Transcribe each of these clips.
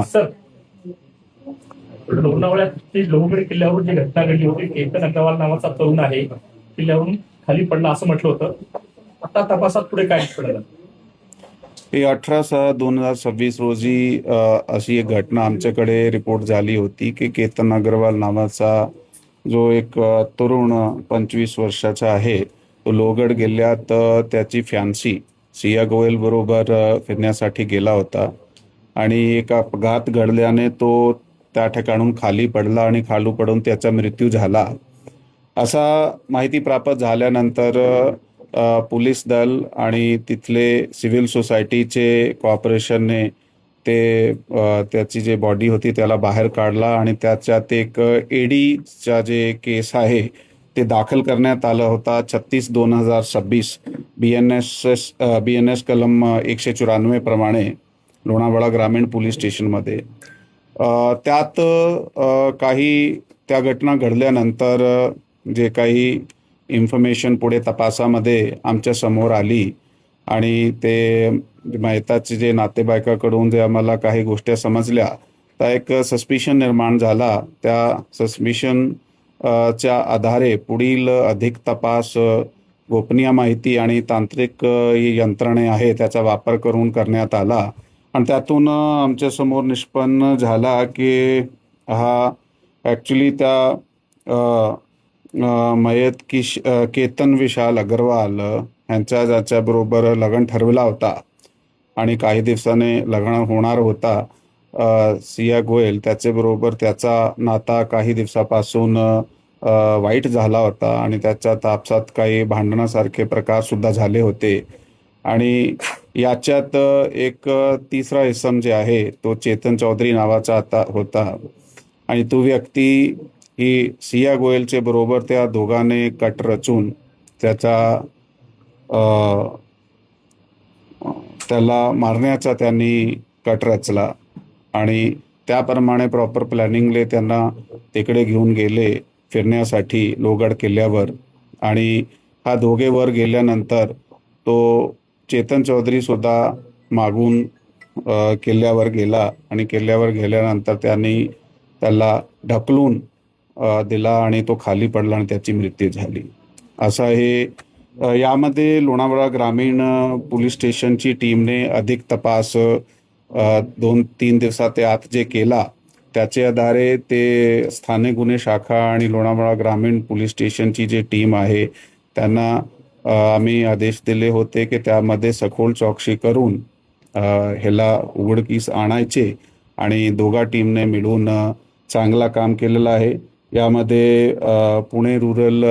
Sir, लोणावळ्यात ते लोहगड किल्ल्यावर जी घटना घडली होती, केतन अग्रवाल नावाचा तरुण आहे किल्ल्यावरून खाली पडला असं म्हटलं होतं. आता तपासात पुढे काय पडलं? हे 18/6/2026 रोजी अशी एक घटना आमच्याकडे रिपोर्ट झाली होती की केतन अग्रवाल नावाचा जो एक तरुण 25 वर्षाचा आहे, तो लोहगड किल्ल्यात त्याची फॅन्सी सिया गोयल बरोबर फिरण्यासाठी गेला होता आणि एक अपघात घडल्याने तो त्या ठिकाणून खाली पडला आणि खालू पडून त्याचा मृत्यू झाला. असा माहिती प्राप्त झाल्यानंतर पोलीस दल आणि तिथले सिव्हिल सोसायटीचे कॉर्पोरेशनने त्याची जे बॉडी होती त्याला बाहेर काढला आणि त्याच्यात एक एडीचा जे केस आहे ते दाखल करण्यात आला होता. 36/2026 BNS कलम 194 प्रमाणे लोणावळा ग्रामीण पोलीस स्टेशनमध्ये. त्यात काही त्या घटना घडल्यानंतर जे काही इन्फॉर्मेशन पुढे तपासामध्ये आमच्या समोर आली आणि ते मेहताचे जे नातेवाईकाकडून जे आम्हाला काही गोष्टी समजल्या, तर एक सस्पिशन निर्माण झाला. त्या सस्पिशन च्या आधारे पुढील अधिक तपास गोपनीय माहिती आणि तांत्रिक यंत्रणे आहे त्याचा वापर करून करण्यात आला आणि त्यातून आमच्यासमोर निष्पन्न झाला की हा ॲक्च्युली त्या मयत केतन विशाल अग्रवाल ह्यांचा ज्याच्याबरोबर लग्न ठरवला होता आणि काही दिवसाने लग्न होणार होता. सिया गोयल त्याच्याबरोबर त्याचा नाता काही दिवसापासून वाईट झाला होता आणि त्याच्या तापसात काही भांडणासारखे प्रकार सुद्धा झाले होते आणि याच्यात एक तिसरा इसम जे आहे तो चेतन चौधरी नावाचा आता होता आणि तो व्यक्ती ही सिया गोयलचे बरोबर त्या दोघांनी कट रचून त्याला मारण्याचा त्यांनी कट रचला आणि त्याप्रमाणे प्रॉपर प्लॅनिंगले त्यांना तिकडे घेऊन गेले फिरण्यासाठी लोहगड किल्ल्यावर आणि हा दोघे वर गेल्यानंतर तो चेतन चौधरी सुद्धा मागून किल्ल्यावर गेला आणि किल्ल्यावर गेल्यानंतर त्यांनी त्याला ढकलून दिला आणि तो खाली पडला आणि त्याची मृत्यू झाली. असं हे यामध्ये लोणावळा ग्रामीण पोलीस स्टेशनची टीमने अधिक तपास 2-3 दिवसात आत जे केला त्याचे आधारे ते स्थानिक गुन्हे शाखा आणि लोणावळा ग्रामीण पोलीस स्टेशनची जी टीम आहे त्यांना आम्ही आदेश दिले होते की त्यामध्ये सखोल चौकशी करून ह्याला उघडकीस आणायचे आणि दोघा टीमने मिळून चांगला काम केलेलं आहे. यामध्ये पुणे रूरल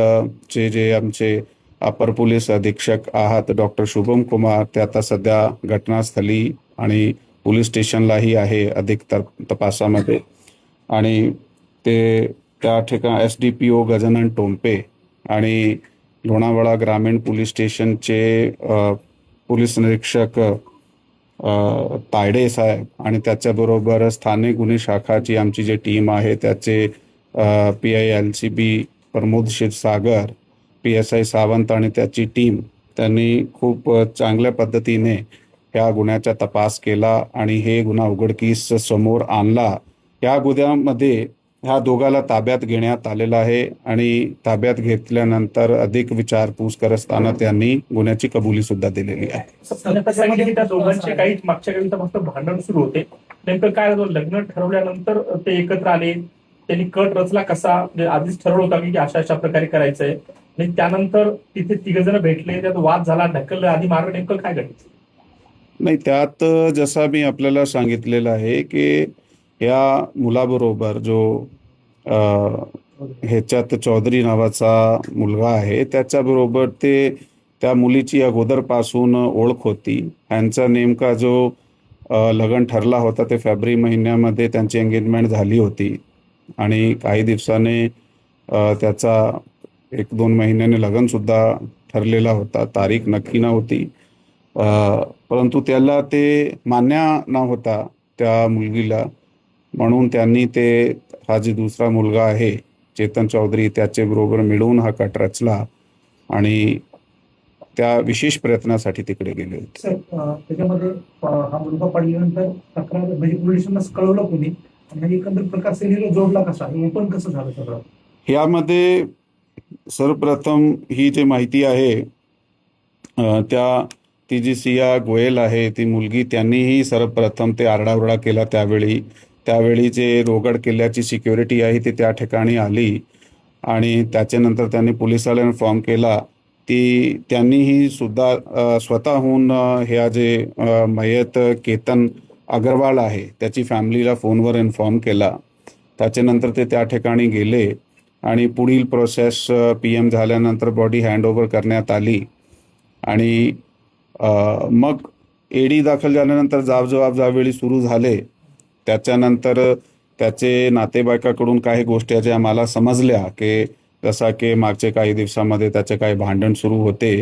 चे जे आमचे अपर पोलीस अधीक्षक आहात डॉक्टर शुभम कुमार ते आता सध्या घटनास्थळी आणि पोलीस स्टेशनलाही आहे अधिक तपासामध्ये आणि ते त्या ठिकाणी SDPO गजानन टोंपे आणि लोणावळा ग्रामीण पोलीस स्टेशनचे पोलीस निरीक्षक तायडे साहेब आणि त्याच्याबरोबर स्थानिक गुन्हे शाखाची आमची जी टीम आहे त्याचे PI LCB Pramod Kshirsagar, PSI Sawant आणि त्याची टीम त्यांनी खूप चांगल्या पद्धतीने ह्या गुन्ह्याचा तपास केला आणि हे गुन्हा उघडकीस समोर आणला. या गुन्ह्यामध्ये ह्या दोघाला ताब्यात घेण्यात आलेला आहे आणि ताब्यात घेतल्यानंतर अधिक विचारपूस करत असताना त्यांनी गुन्ह्याची कबुली सुद्धा दिलेली आहे. त्या दोघांचे काही मागच्या काही फक्त भांडण सुरू होते, नेमकं काय लग्न ठरवल्यानंतर ते एकत्र आले, त्यांनी कट रचला कसा, म्हणजे आधीच ठरवलं होता की अशा प्रकारे करायचंय आणि त्यानंतर तिथे 3 जण भेटले, त्यात वाद झाला, ढकललं, आधी मारलं, नेमकं काय घडलं? नाही, त्यात जसं मी आपल्याला सांगितलेलं आहे की या मुलाबरोबर जो ह्याच्यात चौधरी नावाचा मुलगा आहे त्याच्याबरोबर त्या मुलीची अगोदरपासून ओळख होती. ह्यांचा नेमका जो लग्न ठरला होता ते फेब्रुवारी महिन्यामध्ये त्यांची एंगेजमेंट झाली होती आणि काही दिवसाने त्याचा 1-2 महिन्याने लग्नसुद्धा ठरलेला होता. तारीख नक्की नव्हती, परंतु त्याला ते मान्य नव्हता त्या मुलगीला, म्हणून त्यांनी हा जो दुसरा मुलगा आहे चेतन चौधरी त्याच्याबरोबर मिळून हा कट रचला आणि त्या विशेष प्रयत्नासाठी तिकडे गेले होते. सर त्याच्यामध्ये हा मुलगा पडल्यानंतर तक्रार म्हणजे पोलिसांना कळवलं कोणी आणि एकंदर प्रकार सेनेला जोडला कसा हे ओपन कसं झालं सगळं? यामध्ये सर्वप्रथम ही जी माहिती आहे ती जी सिया गोयल आहे ती मुलगी, त्यांनीही सर्वप्रथम ते आरडाओरडा केला त्यावेळी जे रोगड किल्ल्याची सिक्युरिटी आहे ती त्या ठिकाणी आली आणि त्याच्यानंतर त्यांनी पोलिसाला इन्फॉर्म केला. त्यांनीही सुद्धा स्वतःहून ह्या जे मयत केतन अग्रवाल आहे त्याची फॅमिलीला फोनवर इन्फॉर्म केला. त्याच्यानंतर ते त्या ठिकाणी गेले आणि पुढील प्रोसेस PM झाल्यानंतर बॉडी हँडओव्हर करण्यात आली आणि मग AD दाखल झाल्यानंतर जाब ज्यावेळी सुरू झाले त्याच्यानंतर त्याचे नातेवाईकाकडून काही गोष्टी ज्या आम्हाला समजल्या की जसा की मागचे काही दिवसामध्ये त्याचे काही भांडण सुरू होते.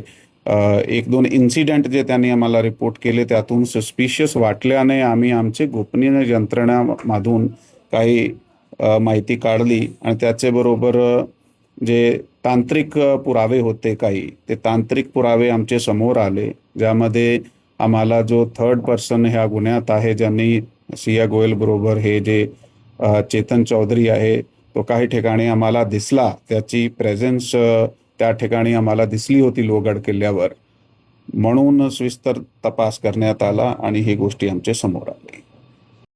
1-2 इन्सिडेंट जे त्यांनी आम्हाला रिपोर्ट केले त्यातून सस्पिशियस वाटल्याने आम्ही आमचे गोपनीय यंत्रणामधून काही माहिती काढली आणि त्याच्याबरोबर जे तांत्रिक पुरावे होते ते तांत्रिक पुरावे आमचे समोर आले, ज्यामध्ये आम्हाला जो थर्ड पर्सन ह्या गुन्ह्यात आहे ज्यांनी सिया गोयल बरोबर हे जे चेतन चौधरी आहे तो काही ठिकाणी आम्हाला दिसला, त्याची प्रेझेन्स त्या ठिकाणी आम्हाला दिसली होती लोहगड किल्ल्यावर, म्हणून सविस्तर तपास करण्यात आला आणि ही गोष्टी आमच्या समोर आली.